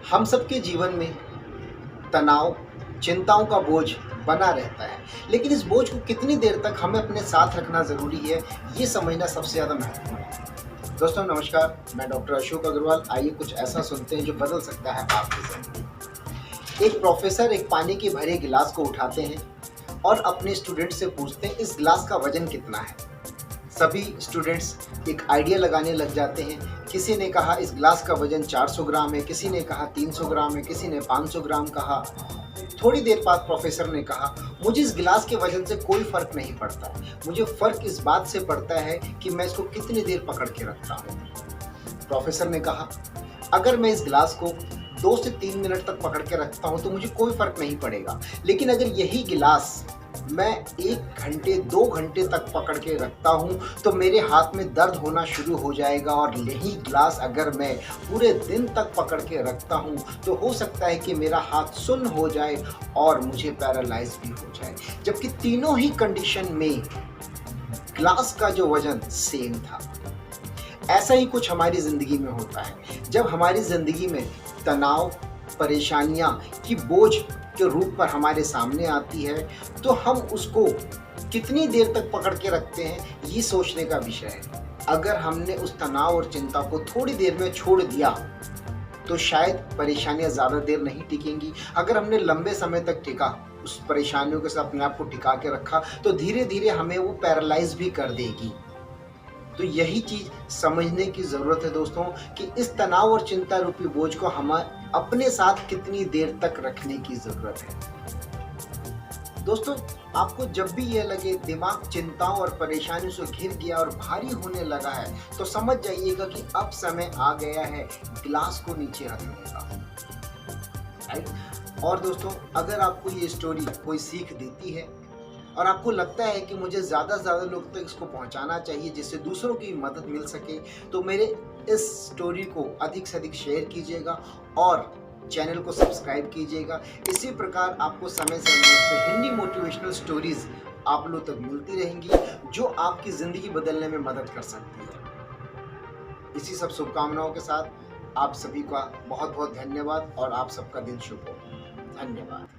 हम सबके जीवन में तनाव, चिंताओं का बोझ बना रहता है, लेकिन इस बोझ को कितनी देर तक हमें अपने साथ रखना ज़रूरी है, ये समझना सबसे ज़्यादा महत्वपूर्ण है। दोस्तों नमस्कार, मैं डॉक्टर अशोक अग्रवाल। आइए कुछ ऐसा सुनते हैं जो बदल सकता है आपकी ज़िंदगी। एक प्रोफेसर एक पानी के भरे गिलास को उठाते हैं और अपने स्टूडेंट से पूछते हैं, इस गिलास का वजन कितना है? सभी स्टूडेंट्स एक आइडिया लगाने लग जाते हैं। किसी ने कहा इस ग्लास का वजन 400 ग्राम है, किसी ने कहा 300 ग्राम है, किसी ने 500 ग्राम कहा। थोड़ी देर बाद प्रोफेसर ने कहा, मुझे इस गिलास के वजन से कोई फर्क नहीं पड़ता, मुझे फर्क इस बात से पड़ता है कि मैं इसको कितनी देर पकड़ के रखता हूँ। प्रोफेसर ने कहा, अगर मैं इस गिलास को 2 से 3 मिनट तक पकड़ के रखता हूँ तो मुझे कोई फर्क नहीं पड़ेगा, लेकिन अगर यही गिलास मैं 1 घंटे 2 घंटे तक पकड़ के रखता हूँ तो मेरे हाथ में दर्द होना शुरू हो जाएगा, और यही ग्लास अगर मैं पूरे दिन तक पकड़ के रखता हूँ तो हो सकता है कि मेरा हाथ सुन्न हो जाए और मुझे पैरालाइज भी हो जाए। जबकि तीनों ही कंडीशन में ग्लास का जो वजन सेम था। ऐसा ही कुछ हमारी ज़िंदगी में होता है। जब हमारी ज़िंदगी में तनाव, परेशानियाँ की बोझ के रूप पर हमारे सामने आती है तो हम उसको कितनी देर तक पकड़ के रखते हैं, ये सोचने का विषय है। अगर हमने उस तनाव और चिंता को थोड़ी देर में छोड़ दिया तो शायद परेशानियां ज़्यादा देर नहीं टिकेंगी। अगर हमने लंबे समय तक टिका, उस परेशानियों के साथ अपने आप को टिका के रखा, तो धीरे धीरे हमें वो पैरालाइज भी कर देगी। तो यही चीज़ समझने की ज़रूरत है दोस्तों कि इस तनाव और चिंता रूपी बोझ को हम अपने साथ कितनी देर तक रखने की ज़रूरत है। दोस्तों, आपको जब भी ये लगे दिमाग चिंताओं और परेशानियों से घिर गया और भारी होने लगा है, तो समझ जाइएगा कि अब समय आ गया है गिलास को नीचे रखने का। राइट? और दोस्तों, अगर आपको ये स्टोरी कोई सीख देती है और आपको लगता है कि मुझे ज़्यादा से ज़्यादा लोग तक इसको पहुंचाना चाहिए जिससे दूसरों की मदद मिल सके, तो मेरे इस स्टोरी को अधिक से अधिक शेयर कीजिएगा और चैनल को सब्सक्राइब कीजिएगा। इसी प्रकार आपको समय समय पर हिंदी मोटिवेशनल स्टोरीज आप लोग तक मिलती रहेंगी जो आपकी ज़िंदगी बदलने में मदद कर सकती है। इसी सब शुभकामनाओं के साथ आप सभी का बहुत बहुत धन्यवाद और आप सबका दिन शुभ हो। धन्यवाद।